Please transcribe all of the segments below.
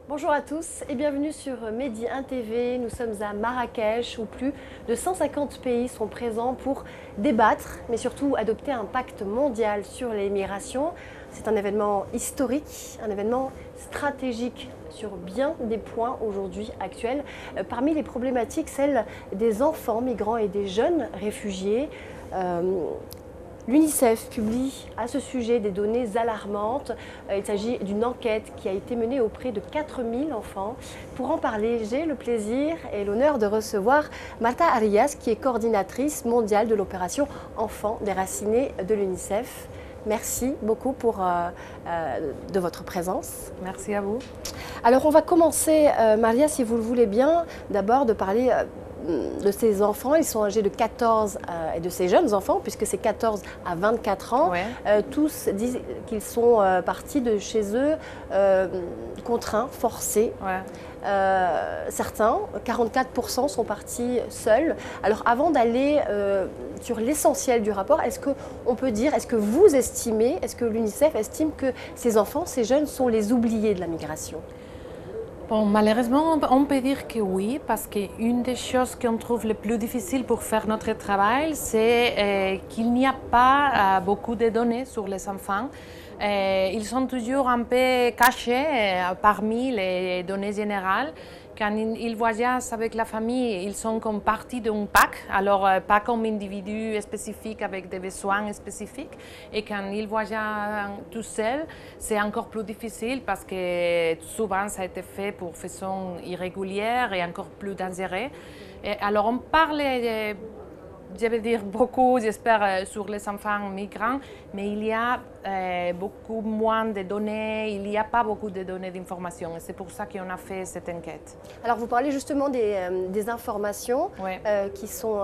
Bonjour à tous et bienvenue sur Medi 1 TV. Nous sommes à Marrakech où plus de 150 pays sont présents pour débattre, mais surtout adopter un pacte mondial sur les migrations. C'est un événement historique, un événement stratégique sur bien des points aujourd'hui actuels. Parmi les problématiques, celle des enfants migrants et des jeunes réfugiés. L'UNICEF publie à ce sujet des données alarmantes. Il s'agit d'une enquête qui a été menée auprès de 4000 enfants. Pour en parler, j'ai le plaisir et l'honneur de recevoir Marta Arias, qui est coordinatrice mondiale de l'opération Enfants déracinés de l'UNICEF. Merci beaucoup de votre présence. Merci à vous. Alors on va commencer, Maria, si vous le voulez bien, d'abord de parler de ces enfants. Ils sont âgés de 14 et de ces jeunes enfants, puisque c'est 14 à 24 ans. Ouais. Tous disent qu'ils sont partis de chez eux contraints, forcés. Ouais. Certains, 44%, sont partis seuls. Alors avant d'aller sur l'essentiel du rapport, est-ce qu'on peut dire, est-ce que vous estimez, est-ce que l'UNICEF estime que ces enfants, ces jeunes sont les oubliés de la migration? Bon, malheureusement, on peut dire que oui, parce qu'une des choses qu'on trouve le plus difficile pour faire notre travail, c'est qu'il n'y a pas beaucoup de données sur les enfants. Ils sont toujours un peu cachés parmi les données générales. Quand ils voyagent avec la famille, ils sont comme partie d'un pack, alors pas comme individus spécifiques avec des besoins spécifiques. Et quand ils voyagent tout seuls, c'est encore plus difficile parce que souvent ça a été fait pour façon irrégulière et encore plus dangereux. Et alors on parle, je veux dire beaucoup, j'espère, sur les enfants migrants, mais il y a beaucoup moins de données, il n'y a pas beaucoup de données d'information. Et c'est pour ça qu'on a fait cette enquête. Alors vous parlez justement des informations Ouais. qui sont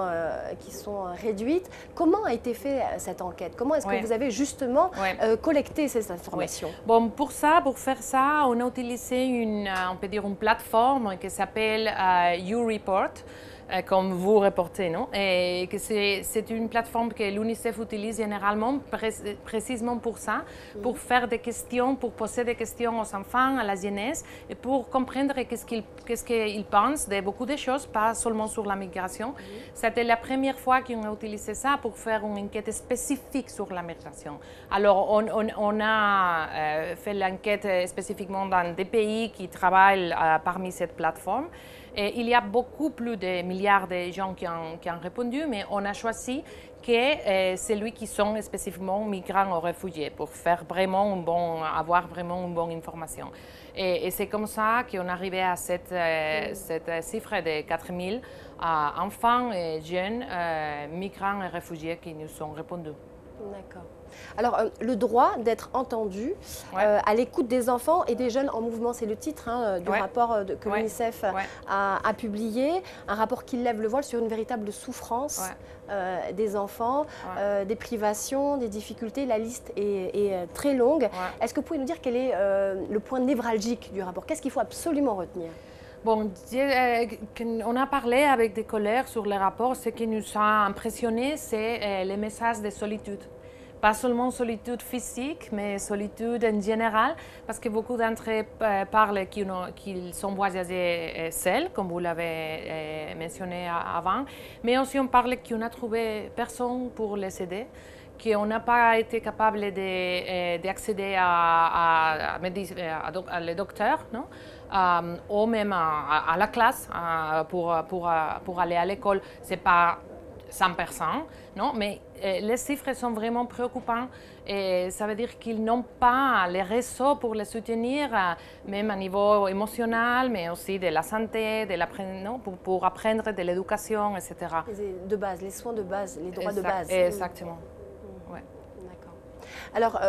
réduites. Comment a été faite cette enquête? Comment est-ce que Ouais. vous avez justement Ouais. collecté ces informations? Bon, pour faire ça, on a utilisé on peut dire une plateforme qui s'appelle YouReport, comme vous reportez, non? Et que c'est une plateforme que l'UNICEF utilise généralement précisément pour ça, pour faire des questions, pour poser des questions aux enfants, à la jeunesse, et pour comprendre qu'est-ce qu'ils pensent de beaucoup de choses, pas seulement sur la migration. C'était la première fois qu'on a utilisé ça pour faire une enquête spécifique sur la migration. Alors, on a fait l'enquête spécifiquement dans des pays qui travaillent parmi cette plateforme. Et il y a beaucoup plus de milliards de gens qui ont répondu, mais on a choisi que celui qui sont spécifiquement migrants ou réfugiés pour faire vraiment avoir vraiment une bonne information. Et c'est comme ça qu'on est arrivé à cette chiffre de 4000 enfants et jeunes migrants et réfugiés qui nous ont répondu. D'accord. Alors, le droit d'être entendu à l'écoute des enfants et des jeunes en mouvement, c'est le titre du rapport que l'UNICEF a publié, un rapport qui lève le voile sur une véritable souffrance des enfants, des privations, des difficultés. La liste est très longue. Est-ce que vous pouvez nous dire quel est le point névralgique du rapport? Qu'est-ce qu'il faut absolument retenir? Bon, on a parlé avec des collègues sur le rapport. Ce qui nous a impressionné, c'est les messages de solitude. Pas seulement solitude physique, mais solitude en général, parce que beaucoup d'entre eux parlent qu'ils sont voyagés seuls, comme vous l'avez mentionné avant, mais aussi on parle qu'on n'a trouvé personne pour les aider, qu'on n'a pas été capable d'accéder à les docteurs, non? Ou même à la classe pour aller à l'école. C'est pas 100%, non? Mais les chiffres sont vraiment préoccupants et ça veut dire qu'ils n'ont pas les réseaux pour les soutenir, même à niveau émotionnel, mais aussi de la santé, pour apprendre de l'éducation, etc. De base, les soins de base, les droits de base. Exactement. Ouais. D'accord. Alors,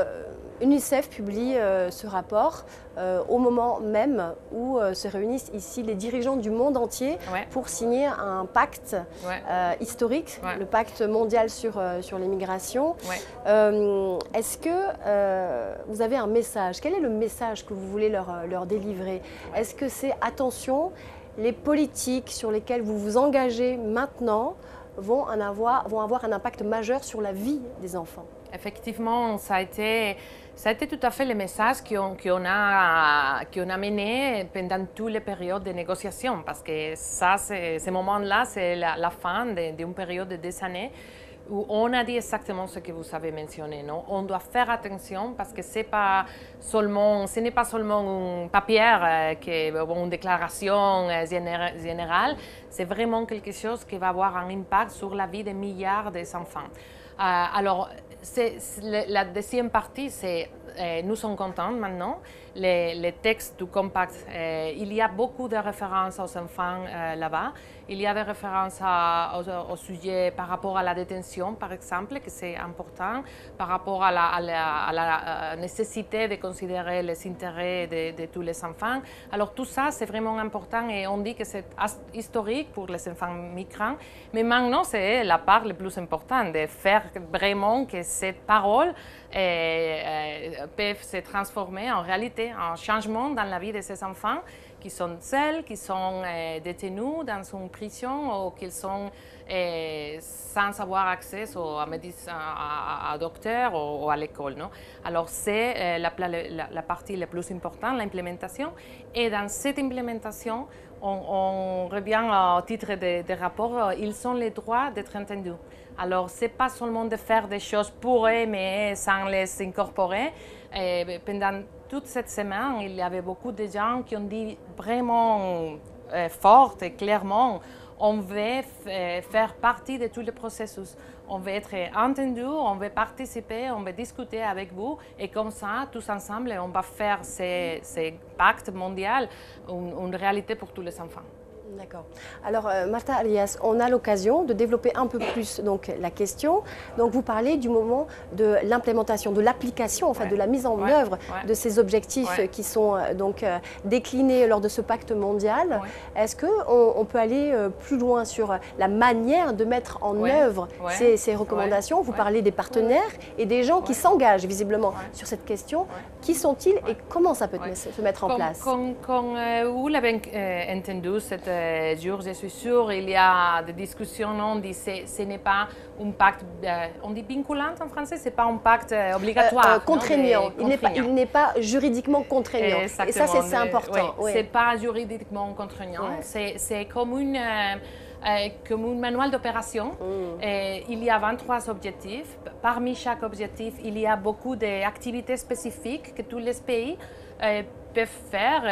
UNICEF publie ce rapport au moment même où se réunissent ici les dirigeants du monde entier pour signer un pacte historique, le pacte mondial sur les migrations. Est-ce que vous avez un message? Quel est le message que vous voulez leur délivrer? Est-ce que c'est attention, les politiques sur lesquelles vous vous engagez maintenant vont avoir un impact majeur sur la vie des enfants. Effectivement, ça a été tout à fait le message qu'on a mené pendant toutes les périodes de négociation, parce que ça, ce moment-là, c'est la fin d'une période de 2 années où on a dit exactement ce que vous avez mentionné. Non? On doit faire attention parce que ce n'est pas seulement un papier, une déclaration générale, c'est vraiment quelque chose qui va avoir un impact sur la vie de milliards d'enfants. Alors, la deuxième partie, c'est nous sommes contents maintenant. Les textes du compact, il y a beaucoup de références aux enfants là-bas. Il y a des références au sujet par rapport à la détention, par exemple, que c'est important, par rapport à la nécessité de considérer les intérêts de tous les enfants. Alors tout ça, c'est vraiment important et on dit que c'est historique pour les enfants migrants. Mais maintenant, c'est la part la plus importante, de faire vraiment que cette parole peuvent se transformer en réalité, en changement dans la vie de ces enfants qui sont seuls, qui sont détenus dans une prison ou qui sont sans avoir accès à docteur ou à l'école. Alors c'est la partie la plus importante, l'implémentation. Et dans cette implémentation, on revient au titre des rapports, ils ont le droit d'être entendus. Alors, ce n'est pas seulement de faire des choses pour eux, mais sans les incorporer. Pendant toute cette semaine, il y avait beaucoup de gens qui ont dit vraiment fort et clairement, on veut faire partie de tout le processus. On veut être entendu, on veut participer, on veut discuter avec vous. Et comme ça, tous ensemble, on va faire ces pactes mondiaux une réalité pour tous les enfants. D'accord. Alors, Marta Arias, on a l'occasion de développer un peu plus donc, la question. Donc, vous parlez du moment de l'implémentation, de l'application, en fait, de la mise en œuvre de ces objectifs qui sont donc déclinés lors de ce pacte mondial. Est-ce qu'on peut aller plus loin sur la manière de mettre en œuvre ces recommandations? Vous parlez des partenaires et des gens qui s'engagent visiblement sur cette question. Qui sont-ils et comment ça peut se mettre en place? Quand vous l'avez entendu, cette jour, je suis sûre, il y a des discussions, on dit que ce n'est pas un pacte, on dit vinculant en français, ce n'est pas un pacte obligatoire. Contraignant, il n'est pas juridiquement contraignant. Exactement. Et ça, c'est important. Ce n'est pas juridiquement contraignant, c'est comme un manuel d'opération. Il y a 23 objectifs. Parmi chaque objectif, il y a beaucoup d'activités spécifiques que tous les pays peuvent faire.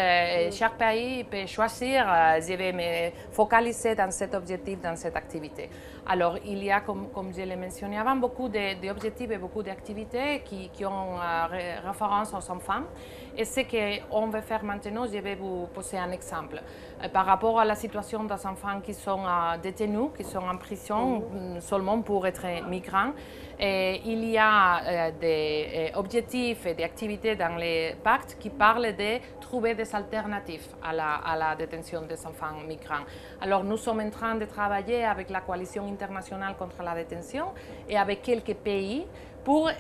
Chaque pays peut choisir, je vais me focaliser dans cet objectif, dans cette activité. Alors, il y a, comme je l'ai mentionné avant, beaucoup d'objectifs et beaucoup d'activités qui ont référence aux enfants. Et ce qu'on veut faire maintenant, je vais vous poser un exemple. Par rapport à la situation des enfants qui sont détenus, qui sont en prison seulement pour être migrants, il y a des objectifs et des activités dans les pactes qui parlent de trouver des alternatives à la détention des enfants migrants. Alors nous sommes en train de travailler avec la coalition internationale contre la détention et avec quelques pays pour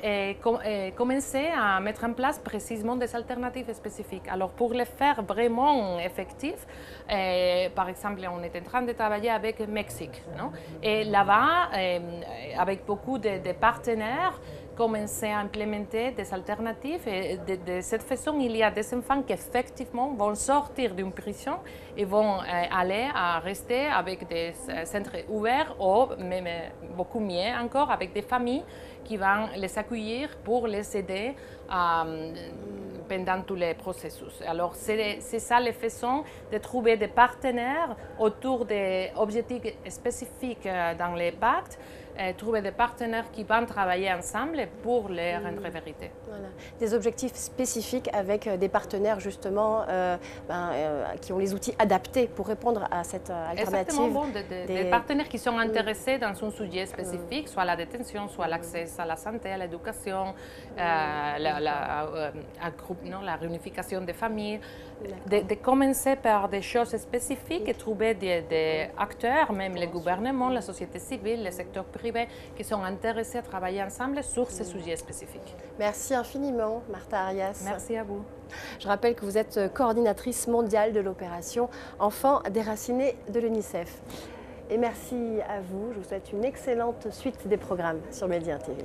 commencer à mettre en place précisément des alternatives spécifiques. Alors pour les faire vraiment effectifs, par exemple, on est en train de travailler avec le Mexique. Et là-bas, avec beaucoup de partenaires, commencer à implémenter des alternatives et de cette façon, il y a des enfants qui effectivement vont sortir d'une prison et vont aller à rester avec des centres ouverts ou même beaucoup mieux encore avec des familles qui vont les accueillir pour les aider pendant tous les processus. Alors c'est ça la façon de trouver des partenaires autour des objectifs spécifiques dans les pactes, trouver des partenaires qui vont travailler ensemble pour les rendre vérité. Voilà. Des objectifs spécifiques avec des partenaires justement qui ont les outils adaptés pour répondre à cette alternative. Exactement, des partenaires qui sont intéressés dans un sujet spécifique, soit la détention, soit l'accès à la santé, à l'éducation, la réunification des familles. De commencer par des choses spécifiques et trouver des acteurs, même les gouvernements, la société civile, le secteur privé, qui sont intéressés à travailler ensemble sur ces sujets spécifiques. Merci infiniment, Marta Arias. Merci à vous. Je rappelle que vous êtes coordinatrice mondiale de l'opération Enfants déracinés de l'UNICEF. Et merci à vous. Je vous souhaite une excellente suite des programmes sur Média TV.